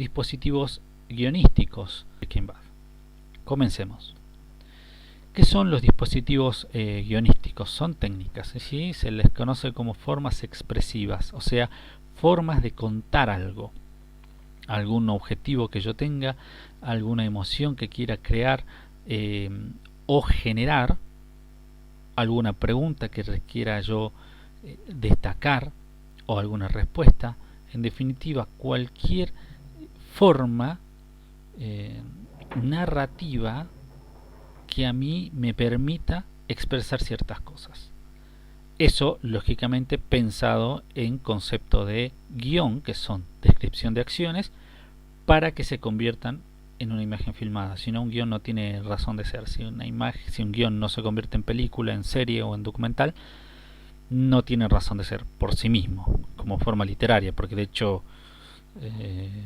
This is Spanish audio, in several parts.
dispositivos guionísticos de Breaking Bad. Comencemos. ¿Qué son los dispositivos guionísticos? Son técnicas, ¿sí? Se les conoce como formas expresivas, o sea, formas de contar algo, algún objetivo que yo tenga, alguna emoción que quiera crear o generar, alguna pregunta que requiera yo destacar o alguna respuesta. En definitiva, cualquier forma narrativa que a mí me permita expresar ciertas cosas. Eso, lógicamente, pensado en concepto de guión, que son descripción de acciones, para que se conviertan en una imagen filmada. Si no, un guión no tiene razón de ser. Si un guión no se convierte en película, en serie o en documental, no tiene razón de ser por sí mismo, como forma literaria, porque de hecho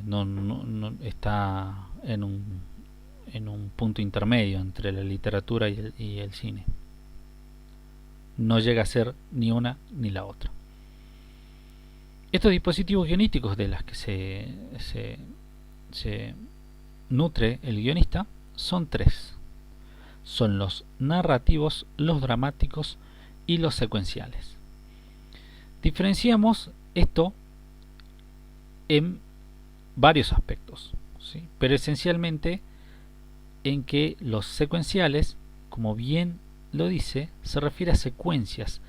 no está en un punto intermedio entre la literatura y el cine. No llega a ser ni una ni la otra. Estos dispositivos guionísticos de las que se nutre el guionista son tres. Son los narrativos, los dramáticos y los secuenciales. Diferenciamos esto en varios aspectos, ¿sí? Pero esencialmente en que los secuenciales, como bien lo dice, se refiere a secuencias.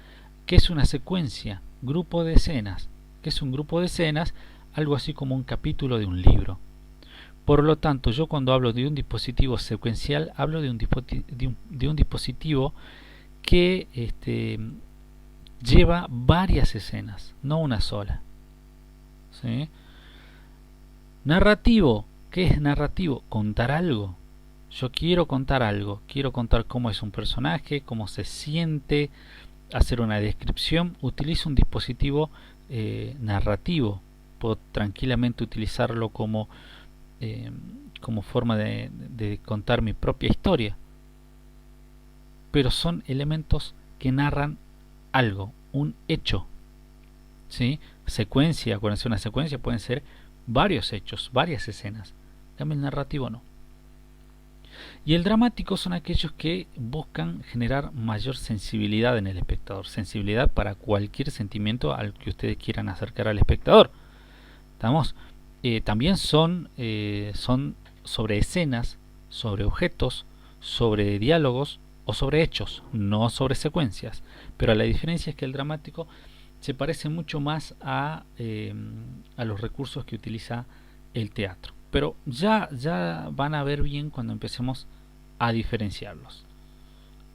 ¿Qué es una secuencia? Grupo de escenas. ¿Qué es un grupo de escenas? Algo así como un capítulo de un libro. Por lo tanto, yo cuando hablo de un dispositivo secuencial, hablo de un dispositivo que lleva varias escenas, no una sola. ¿Sí? Narrativo. ¿Qué es narrativo? Contar algo. Yo quiero contar algo, quiero contar cómo es un personaje, cómo se siente, hacer una descripción. Utilizo un dispositivo narrativo. Puedo tranquilamente utilizarlo como forma de contar mi propia historia. Pero son elementos que narran algo, un hecho. ¿Sí? Secuencia, acuérdense, una secuencia pueden ser varios hechos, varias escenas. El narrativo no. Y el dramático son aquellos que buscan generar mayor sensibilidad en el espectador, sensibilidad para cualquier sentimiento al que ustedes quieran acercar al espectador. ¿Estamos? También son sobre escenas, sobre objetos, sobre diálogos o sobre hechos, no sobre secuencias. Pero la diferencia es que el dramático se parece mucho más a los recursos que utiliza el teatro. Pero ya van a ver bien cuando empecemos a diferenciarlos.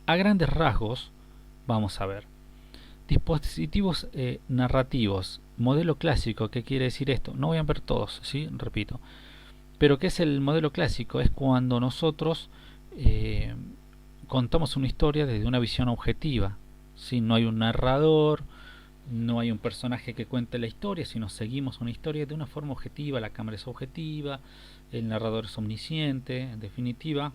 A grandes rasgos, vamos a ver. Dispositivos narrativos, modelo clásico. ¿Qué quiere decir esto? No voy a ver todos, ¿sí? Repito. Pero ¿qué es el modelo clásico? Es cuando nosotros contamos una historia desde una visión objetiva. ¿Sí? No hay un narrador, no hay un personaje que cuente la historia, sino seguimos una historia de una forma objetiva. La cámara es objetiva, el narrador es omnisciente, en definitiva,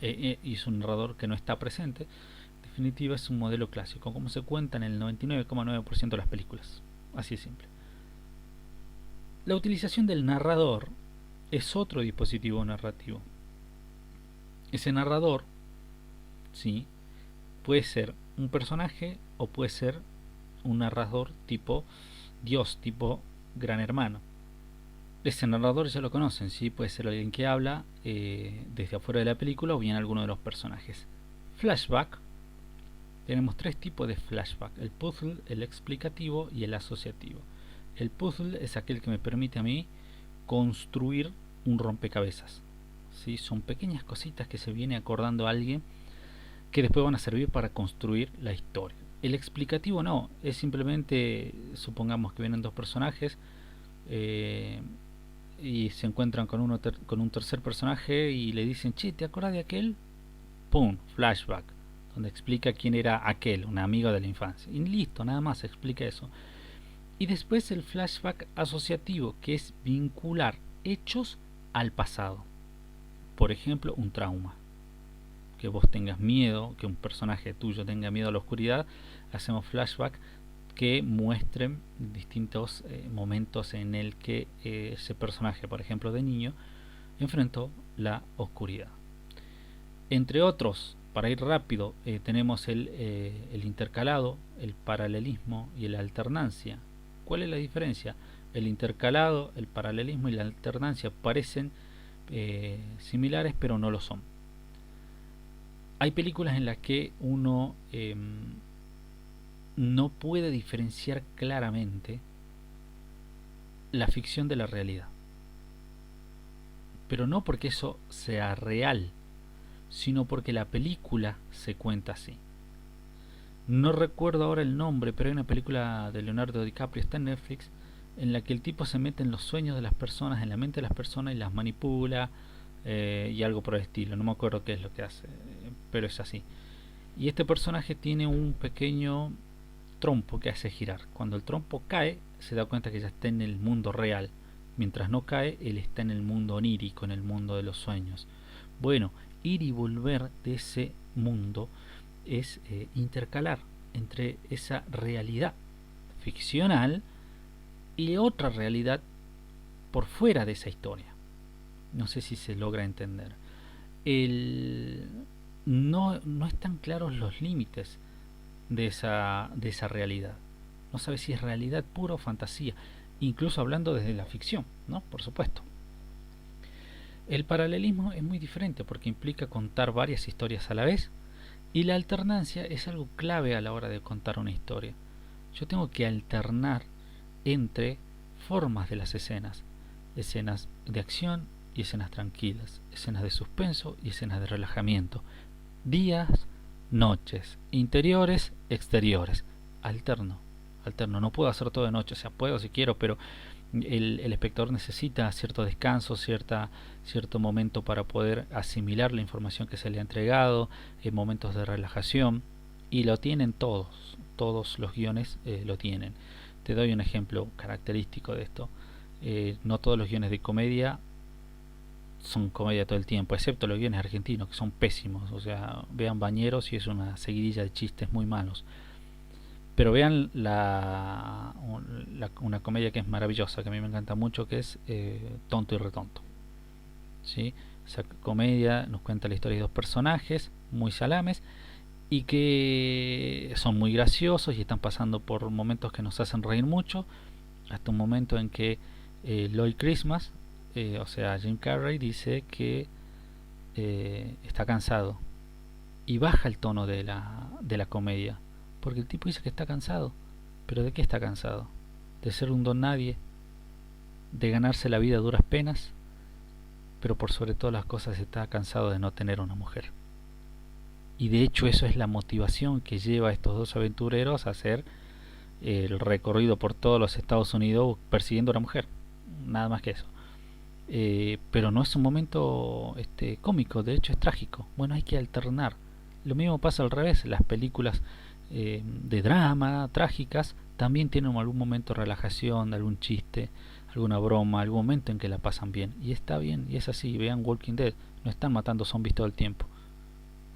y es un narrador que no está presente. En definitiva, es un modelo clásico, como se cuenta en el 99,9% de las películas. Así de simple. La utilización del narrador es otro dispositivo narrativo. Ese narrador, ¿sí?, puede ser un personaje o puede ser un narrador tipo Dios, tipo Gran Hermano. Ese narrador ya lo conocen, ¿sí? Puede ser alguien que habla desde afuera de la película o bien alguno de los personajes. Flashback. Tenemos tres tipos de flashback: el puzzle, el explicativo y el asociativo. El puzzle es aquel que me permite a mí construir un rompecabezas, ¿sí? Son pequeñas cositas que se viene acordando a alguien que después van a servir para construir la historia. El explicativo no, es simplemente, supongamos que vienen dos personajes y se encuentran con un tercer personaje y le dicen, che, ¿te acuerdas de aquel? Pum, flashback, donde explica quién era aquel, un amigo de la infancia. Y listo, nada más explica eso. Y después el flashback asociativo, que es vincular hechos al pasado. Por ejemplo, un trauma. Que vos tengas miedo, que un personaje tuyo tenga miedo a la oscuridad, hacemos flashback que muestren distintos momentos en el que ese personaje, por ejemplo de niño, enfrentó la oscuridad. Entre otros, para ir rápido, tenemos el intercalado, el paralelismo y la alternancia. ¿Cuál es la diferencia? El intercalado, el paralelismo y la alternancia parecen similares, pero no lo son. Hay películas en las que uno no puede diferenciar claramente la ficción de la realidad, pero no porque eso sea real, sino porque la película se cuenta así. No recuerdo ahora el nombre, pero hay una película de Leonardo DiCaprio, está en Netflix, en la que el tipo se mete en los sueños de las personas, en la mente de las personas y las manipula y algo por el estilo. No me acuerdo qué es lo que hace, pero es así. Y este personaje tiene un pequeño trompo que hace girar. Cuando el trompo cae, se da cuenta que ya está en el mundo real. Mientras no cae, él está en el mundo onírico, en el mundo de los sueños. Bueno, ir y volver de ese mundo es intercalar entre esa realidad ficcional y otra realidad por fuera de esa historia. No sé si se logra entender. No están claros los límites de esa realidad. No sabe si es realidad pura o fantasía, incluso hablando desde la ficción, ¿no? Por supuesto. El paralelismo es muy diferente porque implica contar varias historias a la vez, y la alternancia es algo clave a la hora de contar una historia. Yo tengo que alternar entre formas de las escenas de acción y escenas tranquilas, escenas de suspenso y escenas de relajamiento, días, noches, interiores, exteriores. Alterno, no puedo hacer todo de noche, o sea, puedo si quiero, pero el espectador necesita cierto descanso, cierto momento para poder asimilar la información que se le ha entregado, momentos de relajación, y lo tienen todos los guiones lo tienen. Te doy un ejemplo característico de esto. No todos los guiones de comedia son comedia todo el tiempo, excepto los guiones argentinos, que son pésimos. O sea, vean Bañeros y es una seguidilla de chistes muy malos. Pero vean una comedia que es maravillosa, que a mí me encanta mucho, que es Tonto y Retonto. ¿Sí? Esa comedia nos cuenta la historia de dos personajes muy salames y que son muy graciosos y están pasando por momentos que nos hacen reír mucho, hasta un momento en que Lloyd Christmas, o sea Jim Carrey, dice que está cansado y baja el tono de la comedia, porque el tipo dice que está cansado. ¿Pero de qué está cansado? De ser un don nadie, de ganarse la vida a duras penas, pero por sobre todas las cosas está cansado de no tener una mujer. Y de hecho eso es la motivación que lleva a estos dos aventureros a hacer el recorrido por todos los Estados Unidos persiguiendo a una mujer. Nada más que eso. Pero no es un momento cómico, de hecho es trágico. Bueno, hay que alternar. Lo mismo pasa al revés. Las películas de drama, trágicas, también tienen algún momento de relajación, algún chiste, alguna broma, algún momento en que la pasan bien. Y está bien, y es así. Vean Walking Dead, no están matando zombies todo el tiempo.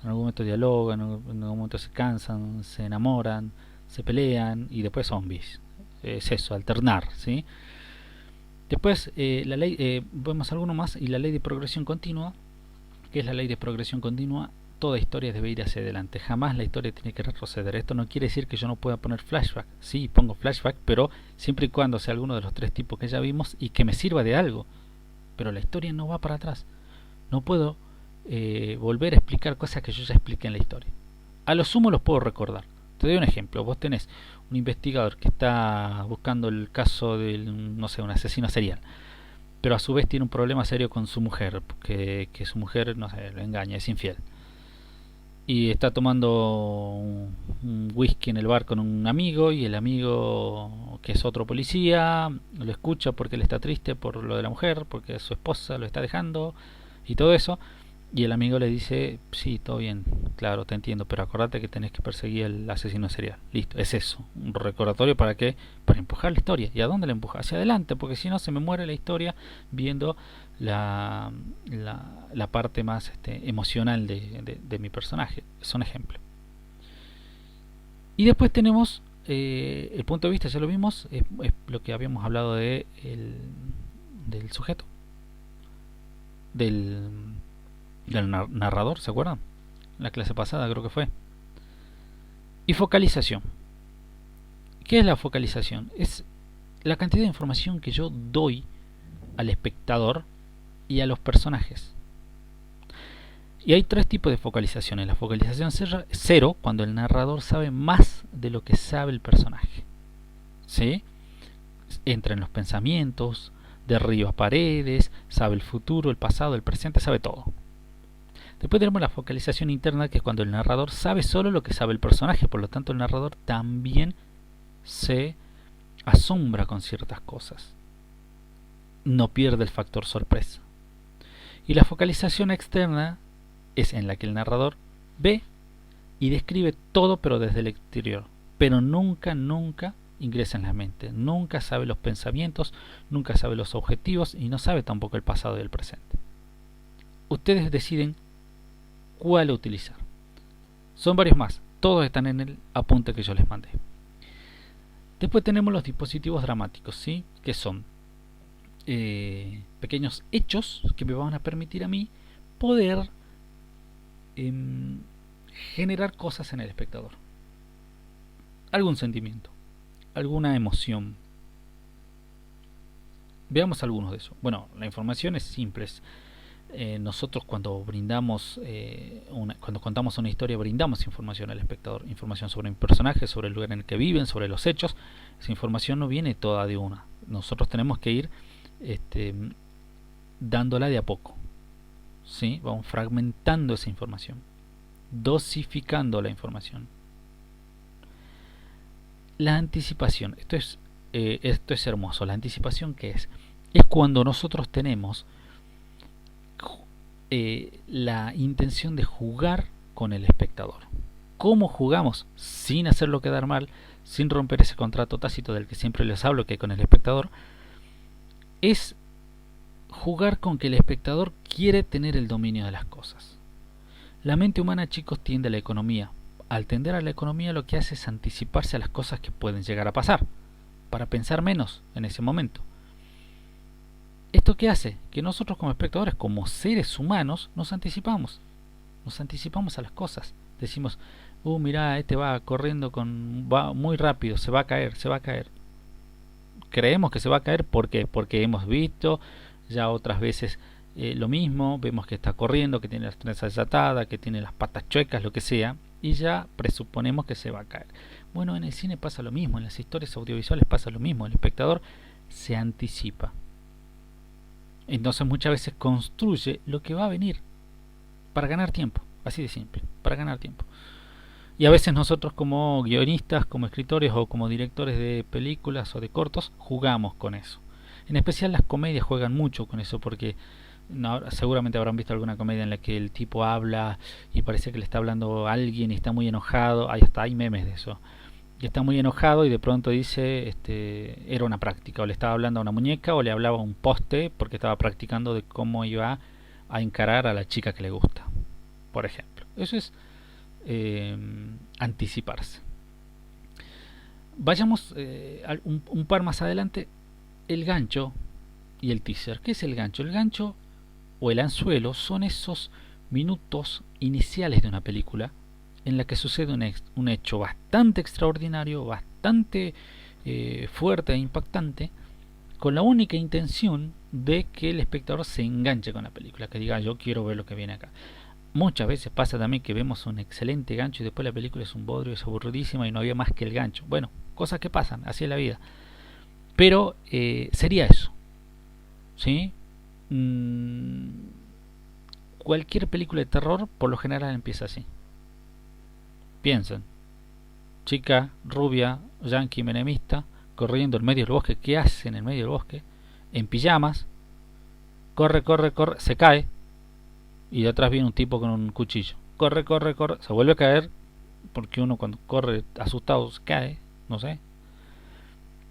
En algún momento dialogan, en algún momento se cansan, se enamoran, se pelean y después zombies. Es eso, alternar, ¿sí? Después la ley, vemos alguno más, y la ley de progresión continua. ¿Qué es la ley de progresión continua? Toda historia debe ir hacia adelante, jamás la historia tiene que retroceder. Esto no quiere decir que yo no pueda poner flashback. Sí, pongo flashback, pero siempre y cuando sea alguno de los tres tipos que ya vimos y que me sirva de algo. Pero la historia no va para atrás. No puedo volver a explicar cosas que yo ya expliqué en la historia. A lo sumo los puedo recordar. Te doy un ejemplo. Vos tenés un investigador que está buscando el caso de, no sé, un asesino serial, pero a su vez tiene un problema serio con su mujer, que su mujer, no sé, lo engaña, es infiel. Y está tomando un whisky en el bar con un amigo, y el amigo, que es otro policía, lo escucha porque él está triste por lo de la mujer, porque su esposa lo está dejando y todo eso. Y el amigo le dice, sí, todo bien, claro, te entiendo, pero acordate que tenés que perseguir al asesino serial. Listo, es eso, un recordatorio para qué, para empujar la historia. ¿Y a dónde la empuja? Hacia adelante, porque si no se me muere la historia viendo la parte más emocional de mi personaje. Es un ejemplo. Y después tenemos el punto de vista, ya lo vimos, es lo que habíamos hablado del sujeto, del narrador, ¿se acuerdan? En la clase pasada creo que fue. Y focalización. ¿Qué es la focalización? Es la cantidad de información que yo doy al espectador y a los personajes. Y hay tres tipos de focalizaciones. La focalización cero, cuando el narrador sabe más de lo que sabe el personaje. ¿Sí? Entra en los pensamientos, derriba paredes, sabe el futuro, el pasado, el presente, sabe todo. Después tenemos la focalización interna, que es cuando el narrador sabe solo lo que sabe el personaje, por lo tanto el narrador también se asombra con ciertas cosas. No pierde el factor sorpresa. Y la focalización externa es en la que el narrador ve y describe todo, pero desde el exterior, pero nunca ingresa en la mente, nunca sabe los pensamientos, nunca sabe los objetivos y no sabe tampoco el pasado y el presente. Ustedes deciden cuál utilizar. Son varios más, todos están en el apunte que yo les mandé. Después tenemos los dispositivos dramáticos, ¿sí? Que son pequeños hechos que me van a permitir a mí poder generar cosas en el espectador. Algún sentimiento, alguna emoción. Veamos algunos de esos. Bueno, la información es simple. Nosotros cuando brindamos, cuando contamos una historia, brindamos información al espectador. Información sobre un personaje, sobre el lugar en el que viven, sobre los hechos. Esa información no viene toda de una. Nosotros tenemos que ir dándola de a poco. ¿Sí? Vamos fragmentando esa información, dosificando la información. La anticipación, esto es hermoso. La anticipación, ¿qué es? Es cuando nosotros tenemos la intención de jugar con el espectador. ¿Cómo jugamos? Sin hacerlo quedar mal, sin romper ese contrato tácito del que siempre les hablo, que con el espectador es jugar con que el espectador quiere tener el dominio de las cosas. La mente humana, chicos, tiende a la economía. Al tender a la economía, lo que hace es anticiparse a las cosas que pueden llegar a pasar, para pensar menos en ese momento. ¿Esto qué hace? Que nosotros como espectadores, como seres humanos, nos anticipamos a las cosas. Decimos, mirá, este va corriendo va muy rápido, se va a caer. Creemos que se va a caer, ¿por qué? Porque hemos visto ya otras veces lo mismo, vemos que está corriendo, que tiene las trenzas desatadas, que tiene las patas chuecas, lo que sea, y ya presuponemos que se va a caer. Bueno, en el cine pasa lo mismo, en las historias audiovisuales pasa lo mismo, el espectador se anticipa. Entonces muchas veces construye lo que va a venir para ganar tiempo, así de simple, para ganar tiempo. Y a veces nosotros como guionistas, como escritores o como directores de películas o de cortos, jugamos con eso. En especial las comedias juegan mucho con eso, porque seguramente habrán visto alguna comedia en la que el tipo habla y parece que le está hablando a alguien y está muy enojado. Ahí está, hay memes de eso. Y está muy enojado y de pronto dice, era una práctica, o le estaba hablando a una muñeca o le hablaba a un poste porque estaba practicando de cómo iba a encarar a la chica que le gusta, por ejemplo. Eso es anticiparse. Vayamos un par más adelante. El gancho y el teaser. ¿Qué es el gancho? El gancho o el anzuelo son esos minutos iniciales de una película en la que sucede un hecho bastante extraordinario, bastante fuerte e impactante, con la única intención de que el espectador se enganche con la película, que diga, yo quiero ver lo que viene acá. Muchas veces pasa también que vemos un excelente gancho y después la película es un bodrio, es aburridísima y no había más que el gancho. Bueno, cosas que pasan, así es la vida. Pero sería eso, ¿sí? Cualquier película de terror por lo general empieza así. Piensen, chica, rubia, yankee, menemista, corriendo en medio del bosque. ¿Qué hace en el medio del bosque? En pijamas, corre, se cae y de atrás viene un tipo con un cuchillo. Corre, se vuelve a caer porque uno cuando corre asustado se cae, no sé.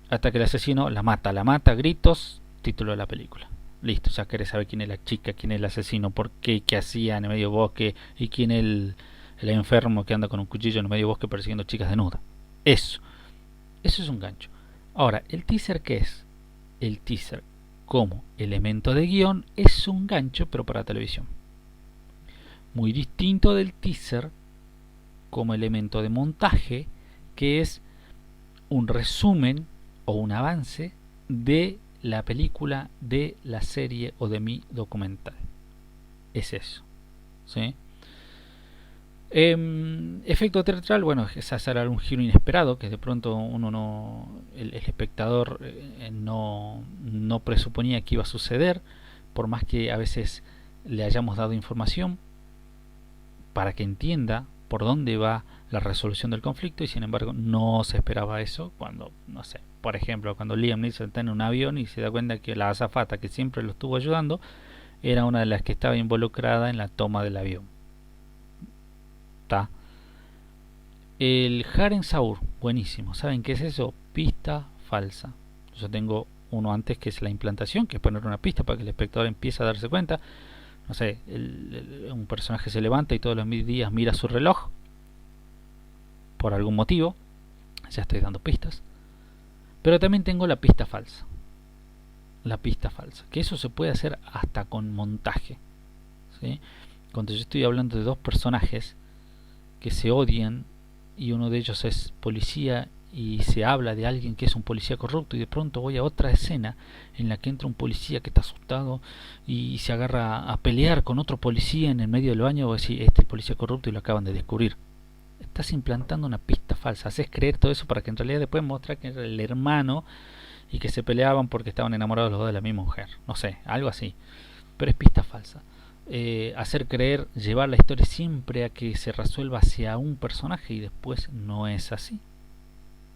Hasta que el asesino la mata, gritos, título de la película. Listo, ya querés saber quién es la chica, quién es el asesino, por qué, qué hacía en el medio bosque y quién es el enfermo que anda con un cuchillo en el medio bosque persiguiendo chicas desnudas. Eso. Eso es un gancho. Ahora, ¿el teaser qué es? El teaser, como elemento de guión, es un gancho, pero para televisión. Muy distinto del teaser como elemento de montaje, que es un resumen o un avance de la película, de la serie o de mi documental. Es eso, ¿sí? Efecto teatral, bueno, es hacer algún giro inesperado que de pronto uno no, el espectador no presuponía que iba a suceder, por más que a veces le hayamos dado información para que entienda por dónde va la resolución del conflicto, y sin embargo no se esperaba eso cuando, no sé, por ejemplo, cuando Liam Neeson está en un avión y se da cuenta que la azafata que siempre lo estuvo ayudando era una de las que estaba involucrada en la toma del avión. ¿Tá? El Haren Saur, buenísimo. ¿Saben qué es eso? Pista falsa. Yo tengo uno antes, que es la implantación, que es poner una pista para que el espectador empiece a darse cuenta. No sé, un personaje se levanta y todos los días mira su reloj por algún motivo. Ya estoy dando pistas. Pero también tengo la pista falsa. La pista falsa, que eso se puede hacer hasta con montaje, ¿sí? Cuando yo estoy hablando de dos personajes que se odian y uno de ellos es policía y se habla de alguien que es un policía corrupto, y de pronto voy a otra escena en la que entra un policía que está asustado y se agarra a pelear con otro policía en el medio del baño, o decir, este es el policía corrupto y lo acaban de descubrir. Estás implantando una pista falsa, haces creer todo eso para que en realidad después mostrar que era el hermano y que se peleaban porque estaban enamorados los dos de la misma mujer, no sé, algo así, pero es pista falsa. Hacer creer, llevar la historia siempre a que se resuelva hacia un personaje y después no es así,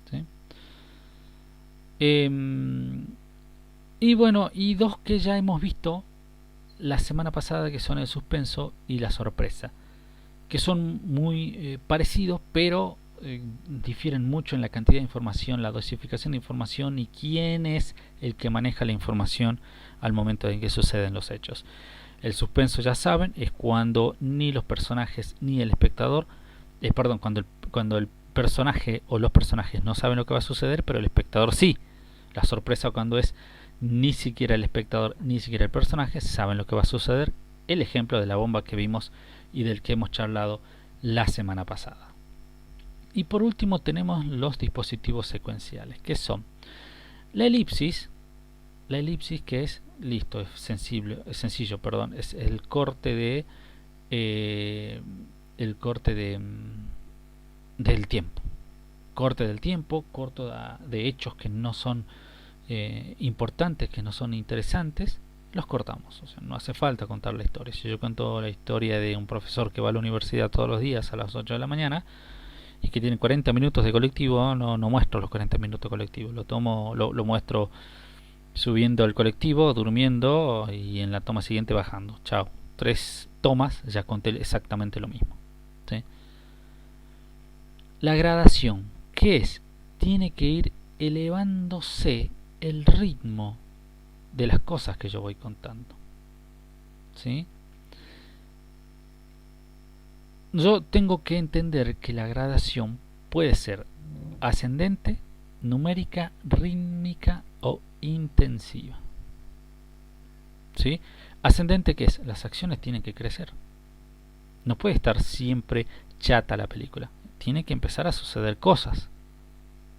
¿sí? Y bueno, y dos que ya hemos visto la semana pasada, que son el suspenso y la sorpresa, que son muy parecidos, pero difieren mucho en la cantidad de información, la dosificación de información y quién es el que maneja la información al momento en que suceden los hechos. El suspenso, ya saben, es cuando ni los personajes ni el espectador, cuando el personaje o los personajes no saben lo que va a suceder, pero el espectador sí. La sorpresa, cuando es ni siquiera el espectador ni siquiera el personaje saben lo que va a suceder. El ejemplo de la bomba que vimos y del que hemos charlado la semana pasada. Y por último tenemos los dispositivos secuenciales, que son la elipsis, que es listo, es sencillo, perdón, es el corte del tiempo, corte del tiempo, corto de hechos que no son importantes, que no son interesantes, los cortamos. O sea, no hace falta contar la historia. Si yo cuento la historia de un profesor que va a la universidad todos los días a las 8 de la mañana y que tiene 40 minutos de colectivo, no muestro los 40 minutos de colectivo, lo muestro subiendo al colectivo, durmiendo y en la toma siguiente bajando. Chao. 3 tomas, ya conté exactamente lo mismo, ¿sí? La gradación, ¿qué es? Tiene que ir elevándose el ritmo de las cosas que yo voy contando, ¿sí? Yo tengo que entender que la gradación puede ser ascendente, numérica, rítmica o intensiva, ¿sí? Ascendente, ¿qué es? Las acciones tienen que crecer. No puede estar siempre chata la película. Tiene que empezar a suceder cosas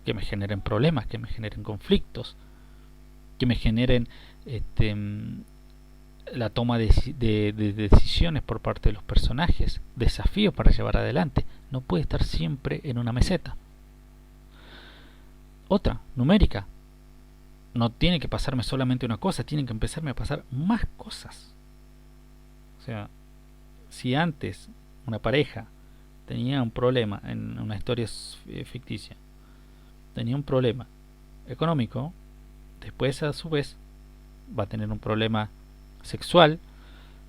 que me generen problemas, que me generen conflictos, que me generen la toma de decisiones por parte de los personajes, desafíos para llevar adelante. No puede estar siempre en una meseta. Otra, numérica. No tiene que pasarme solamente una cosa, tienen que empezarme a pasar más cosas. O sea, si antes una pareja tenía un problema en una historia ficticia, tenía un problema económico, después a su vez va a tener un problema sexual,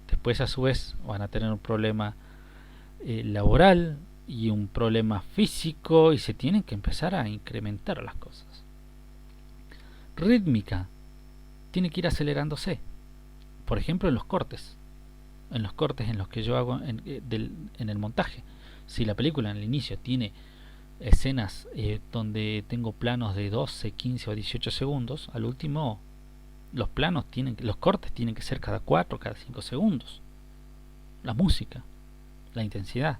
después a su vez van a tener un problema laboral y un problema físico, y se tienen que empezar a incrementar las cosas. Rítmica, tiene que ir acelerándose, por ejemplo en los cortes en los que yo hago en el montaje. Si la película en el inicio tiene escenas donde tengo planos de 12, 15 o 18 segundos, al último los cortes tienen que ser cada 4, cada 5 segundos. La música, la intensidad,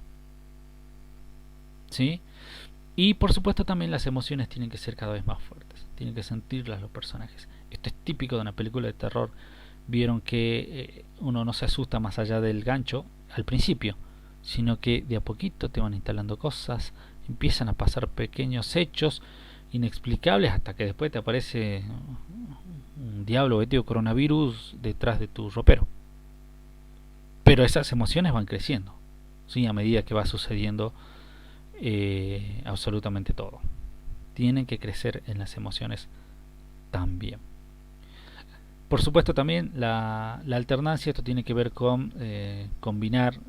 ¿sí? Y por supuesto también las emociones tienen que ser cada vez más fuertes, tienen que sentirlas los personajes. Esto es típico de una película de terror. Vieron que uno no se asusta más allá del gancho al principio, sino que de a poquito te van instalando cosas, empiezan a pasar pequeños hechos inexplicables hasta que después te aparece un diablo metido coronavirus detrás de tu ropero. Pero esas emociones van creciendo, ¿sí? A medida que va sucediendo absolutamente todo. Tienen que crecer en las emociones también. Por supuesto también la alternancia, esto tiene que ver con combinar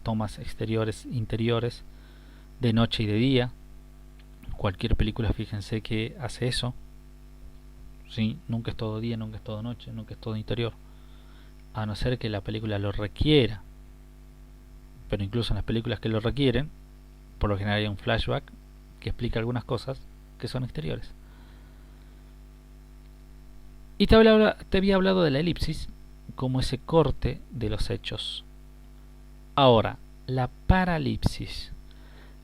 tomas exteriores, interiores, de noche y de día. Cualquier película, fíjense que hace eso, ¿sí? Nunca es todo día, nunca es todo noche, nunca es todo interior, a no ser que la película lo requiera. Pero incluso en las películas que lo requieren, por lo general hay un flashback que explica algunas cosas que son exteriores. Y te había hablado de la elipsis como ese corte de los hechos. Ahora, la paralipsis.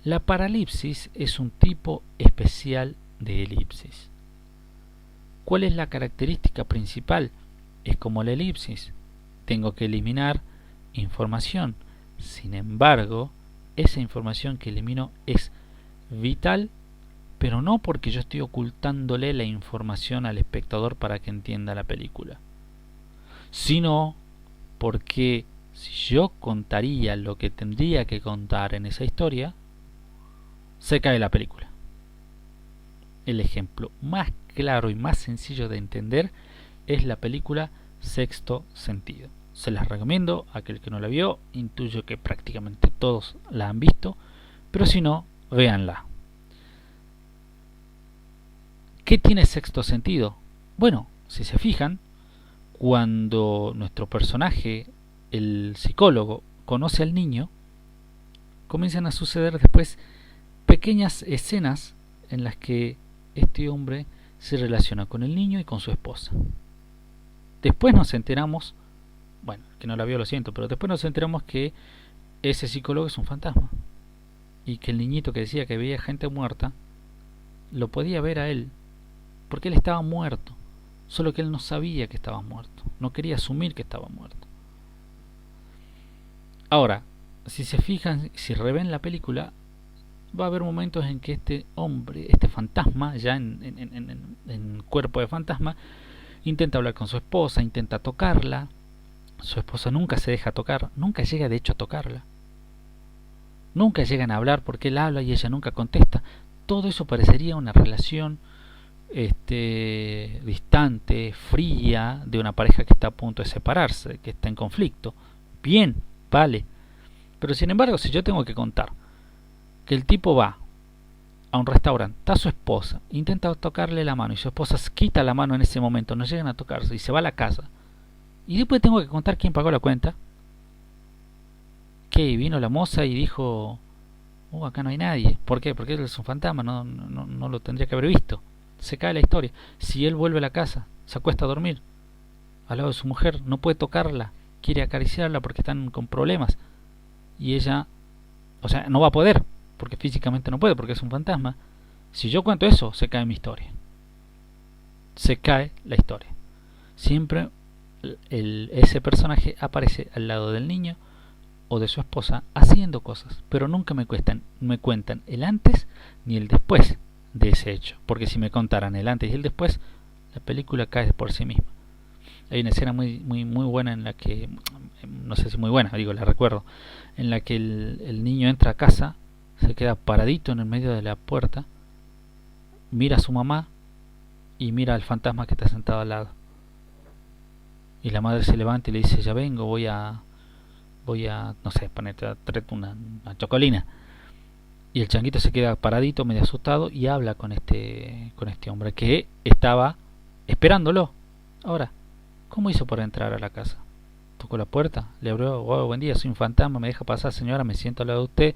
La paralipsis es un tipo especial de elipsis. ¿Cuál es la característica principal? Es como la elipsis. Tengo que eliminar información. Sin embargo, esa información que elimino es vital, pero no porque yo estoy ocultándole la información al espectador para que entienda la película, sino porque si yo contaría lo que tendría que contar en esa historia, se cae la película. El ejemplo más claro y más sencillo de entender es la película Sexto Sentido. Se las recomiendo a aquel que no la vio, intuyo que prácticamente todos la han visto, pero si no, véanla. ¿Qué tiene Sexto Sentido? Bueno, si se fijan, cuando nuestro personaje, el psicólogo, conoce al niño, comienzan a suceder después pequeñas escenas en las que este hombre se relaciona con el niño y con su esposa. Después nos enteramos, bueno, que no la vio lo siento, pero después nos enteramos que ese psicólogo es un fantasma y que el niñito que decía que veía gente muerta lo podía ver a él porque él estaba muerto, solo que él no sabía que estaba muerto, no quería asumir que estaba muerto. Ahora, si se fijan, si reven la película, va a haber momentos en que este hombre, este fantasma, ya en cuerpo de fantasma, intenta hablar con su esposa, intenta tocarla. Su esposa nunca se deja tocar, nunca llega de hecho a tocarla. Nunca llegan a hablar porque él habla y ella nunca contesta. Todo eso parecería una relación distante, fría, de una pareja que está a punto de separarse, que está en conflicto. Bien, vale. Pero sin embargo, si yo tengo que contar que el tipo va a un restaurante, está su esposa, intenta tocarle la mano y su esposa quita la mano en ese momento, no llegan a tocarse y se va a la casa, y después tengo que contar quién pagó la cuenta, que vino la moza y dijo, acá no hay nadie. ¿Por qué? Porque él es un fantasma, no lo tendría que haber visto. Se cae la historia. Si él vuelve a la casa, se acuesta a dormir al lado de su mujer, no puede tocarla, quiere acariciarla porque están con problemas, y ella, o sea, no va a poder porque físicamente no puede porque es un fantasma. Si yo cuento eso, se cae mi historia, se cae la historia. Siempre ese personaje aparece al lado del niño o de su esposa haciendo cosas, pero nunca me cuentan el antes ni el después de ese hecho, porque si me contaran el antes y el después, la película cae por sí misma. Hay una escena muy buena en la que, no sé si muy buena, digo, la recuerdo, en la que el niño entra a casa, se queda paradito en el medio de la puerta, mira a su mamá y mira al fantasma que está sentado al lado. Y la madre se levanta y le dice, ya vengo, voy a no sé, ponerte una chocolina. Y el changuito se queda paradito, medio asustado, y habla con este hombre que estaba esperándolo. Ahora, ¿cómo hizo para entrar a la casa? Tocó la puerta, le abrió, buen día, soy un fantasma, me deja pasar señora, me siento al lado de usted,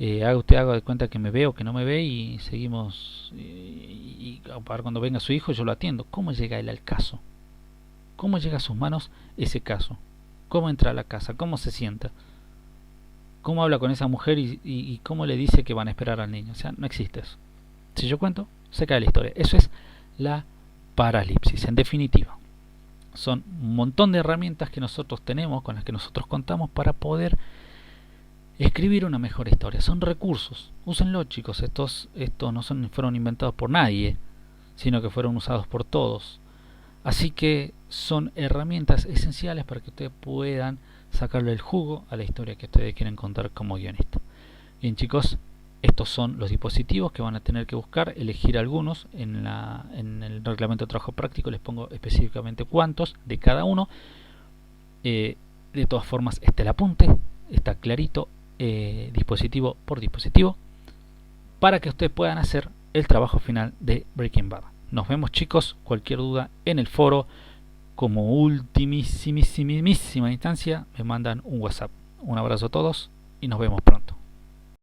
haga de cuenta que me ve o que no me ve y seguimos, para cuando venga su hijo yo lo atiendo. ¿Cómo llega él al caso? ¿Cómo llega a sus manos ese caso? ¿Cómo entra a la casa? ¿Cómo se sienta? ¿Cómo habla con esa mujer y cómo le dice que van a esperar al niño? O sea, no existe eso. Si yo cuento, se cae la historia. Eso es la paralipsis, en definitiva. Son un montón de herramientas que nosotros tenemos, con las que nosotros contamos para poder escribir una mejor historia. Son recursos. Úsenlo, chicos. Estos no fueron inventados por nadie, sino que fueron usados por todos. Así que son herramientas esenciales para que ustedes puedan sacarle el jugo a la historia que ustedes quieren contar como guionista. Bien, chicos, estos son los dispositivos que van a tener que buscar, elegir algunos. En el reglamento de trabajo práctico les pongo específicamente cuántos de cada uno. De todas formas, está el apunte, está clarito, dispositivo por dispositivo, para que ustedes puedan hacer el trabajo final de Breaking Bad. Nos vemos, chicos. Cualquier duda en el foro. Como ultimísima instancia, me mandan un WhatsApp. Un abrazo a todos y nos vemos pronto.